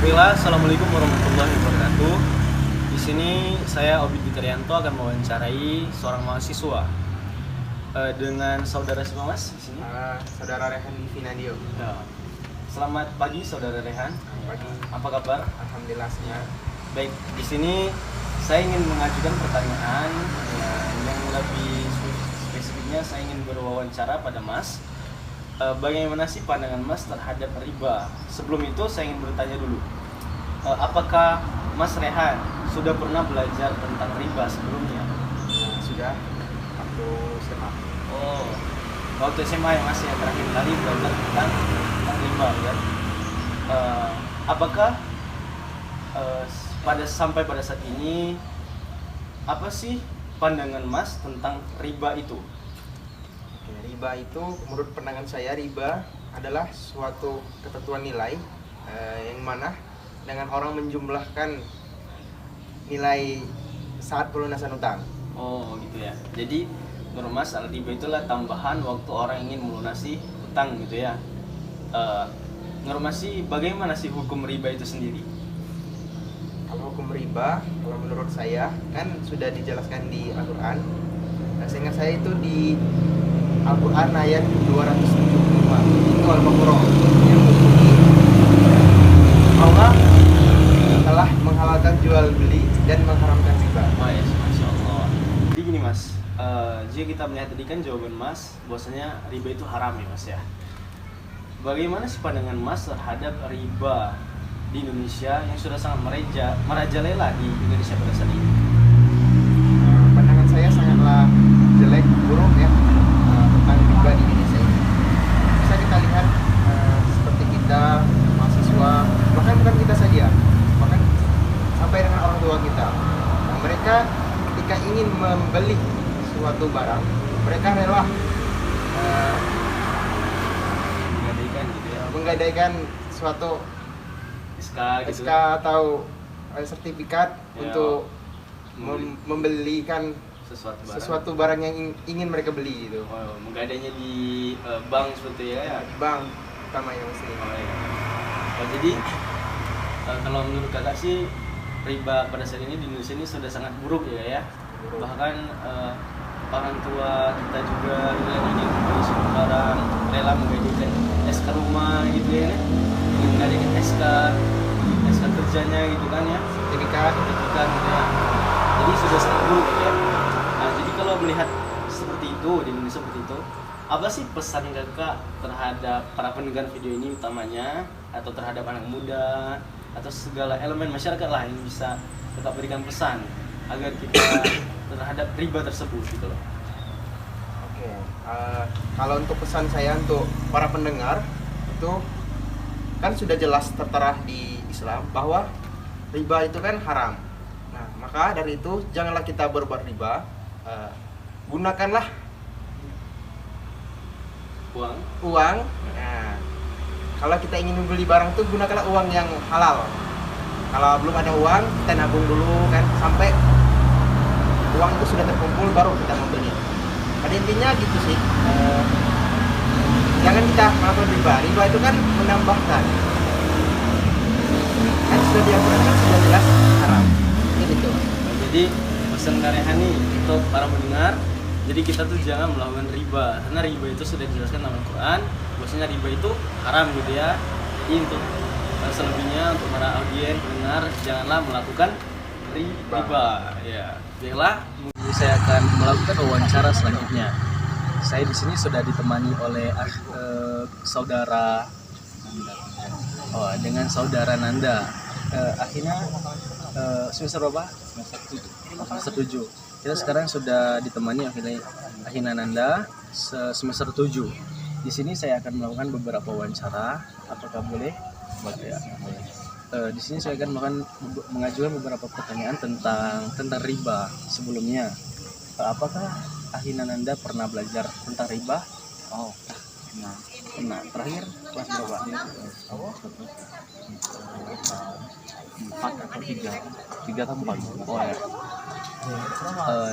Bismillah, Assalamualaikum warahmatullahi wabarakatuh. Di sini saya Obi Dikarianto akan mewawancarai seorang mahasiswa dengan saudara siapa mas di sini? Saudara Rehan Livi Nadio. Ya. Selamat pagi saudara Rehan. Pagi. Apa kabar? Alhamdulillah sehat. Baik, di sini saya ingin mengajukan pertanyaan yang lebih spesifiknya saya ingin berwawancara pada mas. Bagaimana sih pandangan mas terhadap riba? Sebelum itu saya ingin bertanya dulu. Apakah Mas Rehan sudah pernah belajar tentang riba sebelumnya? Sudah waktu SMA. Oh, waktu SMA ya Mas ya, terakhir kali belajar tentang riba ya. Apakah sampai pada saat ini apa sih pandangan Mas tentang riba itu? Riba itu menurut pandangan saya, riba adalah suatu ketentuan nilai yang mana dengan orang menjumlahkan nilai saat pelunasan utang. Oh gitu ya. Jadi menurut Mas riba itulah tambahan waktu orang ingin melunasi utang gitu ya. Menurut Mas sih bagaimana sih hukum riba itu sendiri? Kalau hukum riba, kalau menurut saya kan sudah dijelaskan di Al-Quran. Nah, seingat saya itu di Al-Quran ayat 275 itu Al-Baqarah yang berbunyi Allah telah menghalalkan jual beli dan mengharamkan riba. Oh ya, Masya Allah. Jadi gini Mas, jika kita melihat tadi kan jawaban Mas bahwasanya riba itu haram ya Mas ya. Bagaimana sih pandangan Mas terhadap riba di Indonesia yang sudah sangat merajalela di Indonesia pada saat ini? Pandangan saya sangatlah jelek, buruk ya tentang riba di Indonesia ini. Bisa kita lihat seperti kita mahasiswa, bahkan bukan kita saja, bahkan sampai dengan orang tua kita. Nah, mereka ketika ingin membeli suatu barang, mereka rela Menggadaikan gitu ya. menggadaikan suatu SK gitu. SK atau sertifikat Ya, untuk membeli membelikan sesuatu barang yang ingin mereka beli gitu. Oh, menggadainya di bank seperti ya. Bank utamanya mesti. Oh, ya. Oh, jadi kalau menurut kakak sih riba pada saat ini di Indonesia ini sudah sangat buruk ya. Bahkan orang tua kita juga yang ingin membeli suatu barang rela menggadaikan SK rumah gitu ya, menggadaikan SK kerjanya gitu kan ya, sertifikat gitu ya. Jadi sudah sangat buruk ya. Nah, jadi kalau melihat seperti itu di Indonesia seperti itu, apa sih pesan kakak terhadap para pendengar video ini utamanya, atau terhadap anak muda atau segala elemen masyarakat lah yang bisa kakak berikan pesan agar kita terhadap riba tersebut gitu loh? Oke, kalau untuk pesan saya untuk para pendengar itu kan sudah jelas tertera di Islam bahwa riba itu kan haram. Nah, maka dari itu janganlah kita berbuat riba. Gunakanlah uang. Nah, kalau kita ingin membeli barang itu gunakanlah uang yang halal. Kalau belum ada uang, kita nabung dulu kan sampai uang itu sudah terkumpul baru kita membeli. Pada intinya gitu sih. Jangan kita melakukan riba. Riba itu kan menambahkan. Kan sudah diatur, kan sudah jelas haram. Gitu. Jadi pesan Karyahan nih untuk para pendengar, jadi kita tuh jangan melakukan riba, karena riba itu sudah dijelaskan dalam Al-Quran bahwasanya riba itu haram gitu ya. Jadi untuk selebihnya untuk para audien pendengar janganlah melakukan riba. Ya, baiklah, saya akan melakukan wawancara selanjutnya. Saya di sini sudah ditemani oleh saudara dengan saudara Nanda. Akhirnya semester berapa? Semester 7. Kita sekarang sudah ditemani oleh Ahina Nanda semester 7. Di sini saya akan melakukan beberapa wawancara. Apakah boleh? Boleh. Di sini saya akan mengajukan beberapa pertanyaan tentang riba sebelumnya. Apakah Ahina Nanda pernah belajar tentang riba? Oh, nah terakhir kelas berapa? 4 atau 3 atau 4. Oh ya.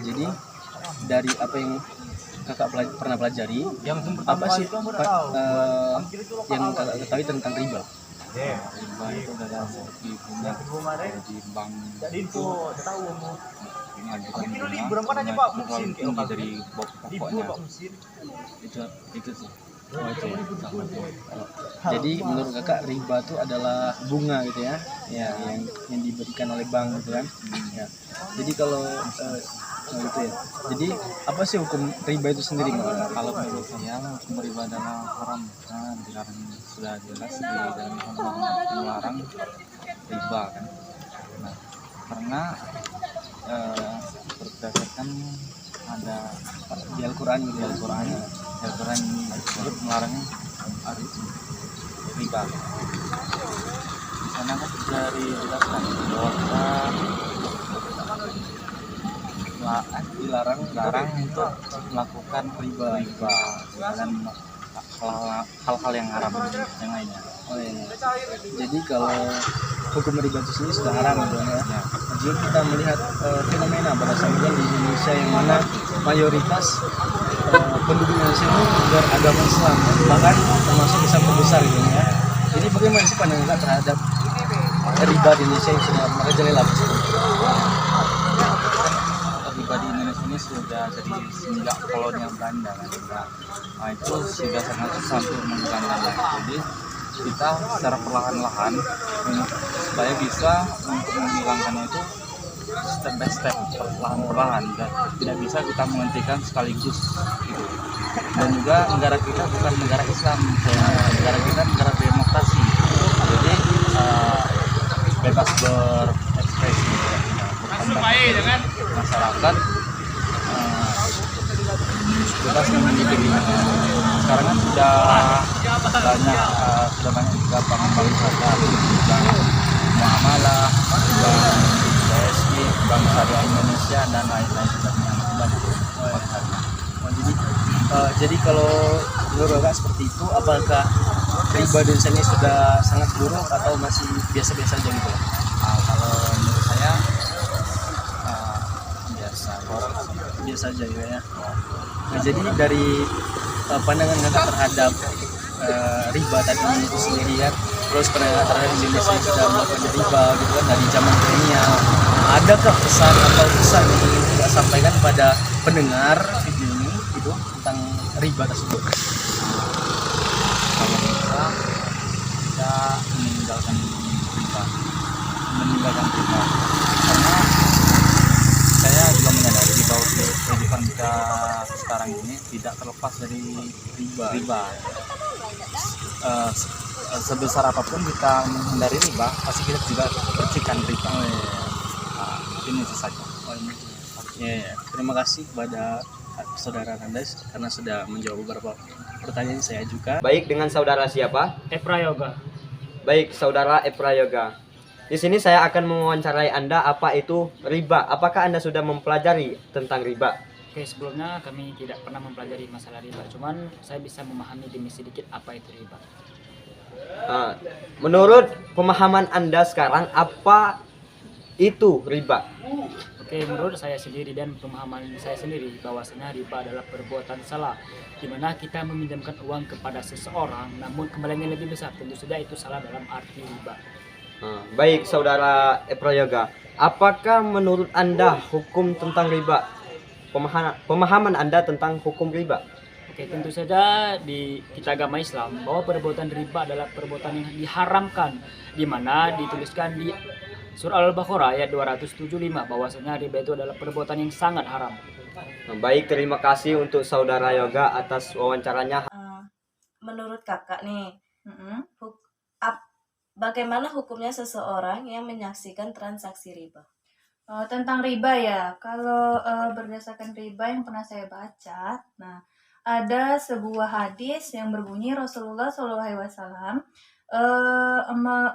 Jadi dari apa yang kakak pernah pelajari, apa sih yang kakak ketahui tentang riba? riba itu adalah seperti bunga di bank itu mengajukan bunga terlalu tinggi dari pokoknya itu sih. Oh itu ya, salah satu. Jadi menurut kakak riba itu adalah bunga gitu ya, ya yang diberikan oleh bank gitu kan. Ya. Jadi kalau itu ya. Jadi apa sih hukum riba itu sendiri menurut kakak? Kalau menurut saya hukum riba adalah haram, dilarang, sudah jelas di dalam undang-undang melarang riba kan. Nah, karena berdasarkan ada Di Al-Quran gitu di ya. Al-Quran ini disebut melarang riba. Di sana kan sudah dijelaskan bahwa kita dilarang untuk melakukan riba dan hal-hal yang haram yang lainnya. Oh iya. Jadi kalau hukum riba itu sendiri sudah haram gitu ya. Jadi kita melihat fenomena pada saat ini di Indonesia yang mana mayoritas penduduk Indonesia ini beragama Islam ya. Bahkan termasuk Islam terbesar gitu ya. Jadi bagaimana sih pandangan Kak terhadap riba di Indonesia yang sudah merajalela? Riba di Indonesia ini sudah jadi semenjak kolonial Belanda kan. Nah, itu sudah sangat susah untuk menghilangkan. Jadi kita secara perlahan-lahan supaya bisa untuk menghilangkannya itu step by step, perlahan-perlahan, dan tidak bisa kita menghentikan sekaligus gitu. Dan juga negara kita bukan negara Islam, negara kita negara demokrasi, jadi bebas berekspresi, berpendapat masyarakat, bebas memilih dirinya. Sekarang kan sudah banyak juga bank-bank syariah, bank muamalah, bank BSI, bank syariah Indonesia dan lain-lain sebagainya, banyak bank syariah. Jadi kalau menurut Kak seperti itu, apakah riba di Indonesia ini sudah sangat buruk atau masih biasa-biasa aja gitu? Kalau menurut saya biasa Biasa aja gitu ya. Nah, jadi dari pandangan Kakak terhadap riba tadi itu sendiri ya, terus pandangan terhadap Indonesia yang sudah melakukan riba gitu kan dari zaman kolonial, adakah pesan atau pesan yang ingin kita sampaikan pada pendengar video ini itu tentang riba tersebut? kalau kita meninggalkan riba karena saya juga menyadari bahwa kehidupan kita sekarang ini tidak terlepas dari riba. Sebesar apapun kita menghindari riba, pasti kita juga percikan riba. Ini itu saja. Ya, terima kasih kepada saudara Kandes karena sudah menjawab beberapa pertanyaan yang saya ajukan. Baik, dengan saudara siapa? Eprayoga. Baik, saudara Eprayoga. Di sini saya akan mewawancarai Anda apa itu riba. Apakah Anda sudah mempelajari tentang riba? Oke, sebelumnya kami tidak pernah mempelajari masalah riba, cuman saya bisa memahami demi sedikit apa itu riba. Menurut pemahaman Anda sekarang, apa itu riba? Oke, menurut saya sendiri dan pemahaman saya sendiri bahwasanya riba adalah perbuatan salah, di mana kita meminjamkan uang kepada seseorang namun kembaliannya lebih besar. Tentu saja itu salah dalam arti riba. Baik, saudara Eprayoga. Apakah menurut Anda hukum tentang riba? Pemahaman Anda tentang hukum riba? Oke, tentu saja di kita agama Islam bahwa perbuatan riba adalah perbuatan yang diharamkan, di mana dituliskan di Surah Al-Baqarah ayat 275 bahwasanya riba itu adalah perbuatan yang sangat haram. Baik, terima kasih untuk saudara Yoga atas wawancaranya. Menurut kakak nih, bagaimana hukumnya seseorang yang menyaksikan transaksi riba? Tentang riba ya, kalau berdasarkan riba yang pernah saya baca, nah ada sebuah hadis yang berbunyi Rasulullah SAW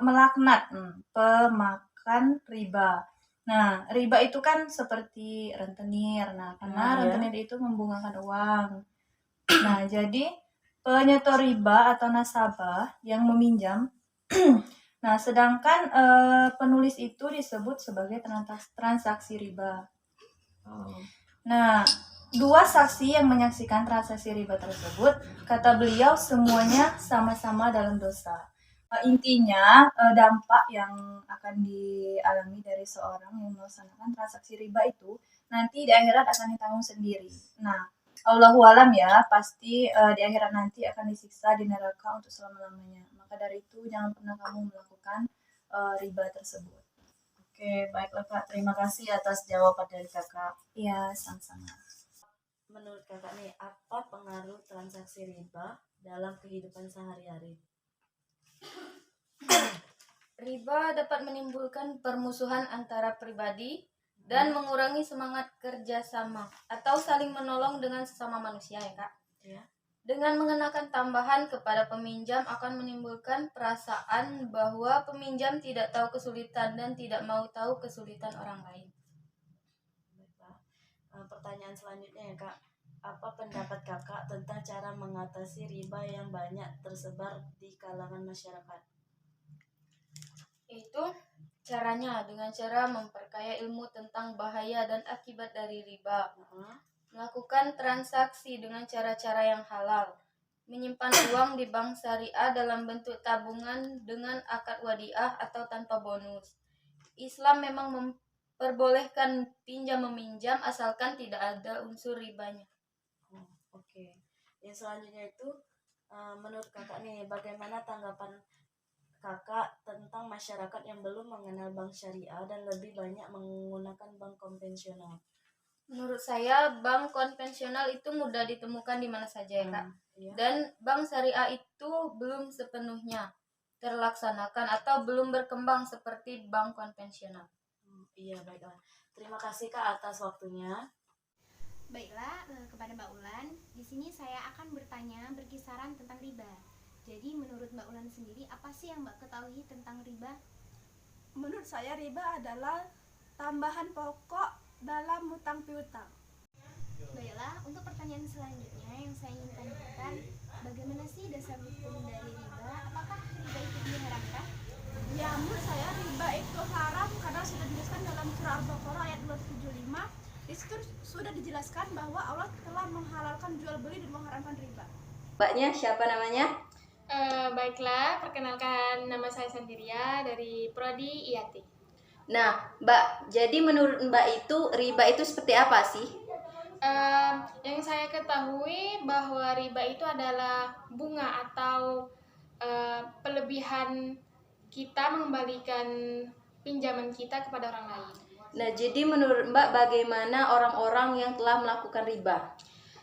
melaknat pemakan riba. Nah, riba itu kan seperti rentenir. Nah, karena rentenir itu membungakan uang. Nah, jadi penyetor riba atau nasabah yang meminjam. Nah, sedangkan penulis itu disebut sebagai transaksi riba. Nah, dua saksi yang menyaksikan transaksi riba tersebut, kata beliau semuanya sama-sama dalam dosa. Intinya dampak yang akan dialami dari seorang yang melaksanakan transaksi riba itu nanti di akhirat akan ditanggung sendiri. Nah, Allahu alam ya, pasti di akhirat nanti akan disiksa di neraka untuk selama-lamanya. Maka dari itu jangan pernah kamu melakukan riba tersebut. Oke, baiklah Kak. Terima kasih atas jawaban dari Kakak. Iya, sama-sama. Menurut Kakak nih, apa pengaruh transaksi riba dalam kehidupan sehari-hari? Riba dapat menimbulkan permusuhan antara pribadi dan mengurangi semangat kerjasama atau saling menolong dengan sesama manusia ya Kak. Ya. Dengan mengenakan tambahan kepada peminjam akan menimbulkan perasaan bahwa peminjam tidak tahu kesulitan dan tidak mau tahu kesulitan orang lain. Baiklah. Pertanyaan selanjutnya ya Kak. Apa pendapat Kakak tentang cara mengatasi riba yang banyak tersebar di kalangan masyarakat? Itu caranya dengan cara memperkaya ilmu tentang bahaya dan akibat dari riba. Melakukan transaksi dengan cara-cara yang halal, menyimpan uang di bank syariah dalam bentuk tabungan dengan akad wadiah atau tanpa bonus. Islam memang memperbolehkan pinjam meminjam asalkan tidak ada unsur ribanya. Oke. Yang selanjutnya itu menurut Kakak nih, bagaimana tanggapan Kakak tentang masyarakat yang belum mengenal bank syariah dan lebih banyak menggunakan bank konvensional? Menurut saya, bank konvensional itu mudah ditemukan di mana saja ya Kak. Iya. Dan bank syariah itu belum sepenuhnya terlaksanakan atau belum berkembang seperti bank konvensional. Iya, baiklah. Terima kasih Kak atas waktunya. Baiklah, kepada Mbak Ulan, di sini saya akan bertanya berkisaran tentang riba. Jadi menurut Mbak Ulan sendiri, apa sih yang Mbak ketahui tentang riba? Menurut saya riba adalah tambahan pokok dalam hutang piutang. Baiklah, untuk pertanyaan selanjutnya yang saya ingin tanyakan, bagaimana sih dasar hukum dari riba? Apakah riba itu diharamkan? Ya, menurut saya riba itu haram karena sudah dijelaskan dalam surah Al-Baqarah ayat 275. Di situ sudah dijelaskan bahwa Allah telah menghalalkan jual beli dan mengharamkan riba. Mbaknya siapa namanya? Baiklah, perkenalkan nama saya Sandiria dari Prodi IAT. Nah, Mbak, jadi menurut Mbak itu riba itu seperti apa sih? Yang saya ketahui bahwa riba itu adalah bunga atau pelebihan kita mengembalikan pinjaman kita kepada orang lain. Nah, jadi menurut Mbak bagaimana orang-orang yang telah melakukan riba?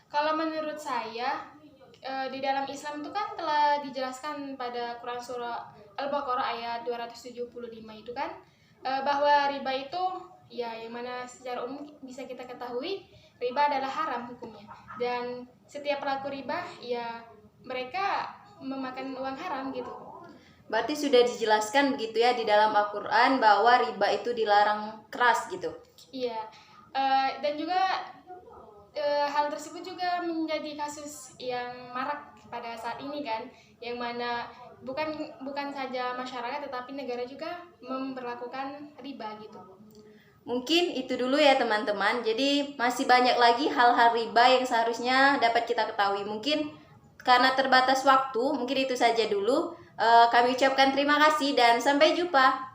Kalau menurut saya, di dalam Islam itu kan telah dijelaskan pada Quran surah Al-Baqarah ayat 275 itu kan, bahwa riba itu ya yang mana secara umum bisa kita ketahui riba adalah haram hukumnya, dan setiap pelaku riba ya mereka memakan uang haram gitu. Berarti sudah dijelaskan begitu ya di dalam Al-Quran bahwa riba itu dilarang keras gitu. Iya, dan juga hal tersebut juga menjadi kasus yang marak pada saat ini kan, yang mana bukan saja masyarakat tetapi negara juga memperlakukan riba gitu. Mungkin itu dulu ya teman-teman. Jadi masih banyak lagi hal-hal riba yang seharusnya dapat kita ketahui. Mungkin karena terbatas waktu, mungkin itu saja dulu. Kami ucapkan terima kasih dan sampai jumpa.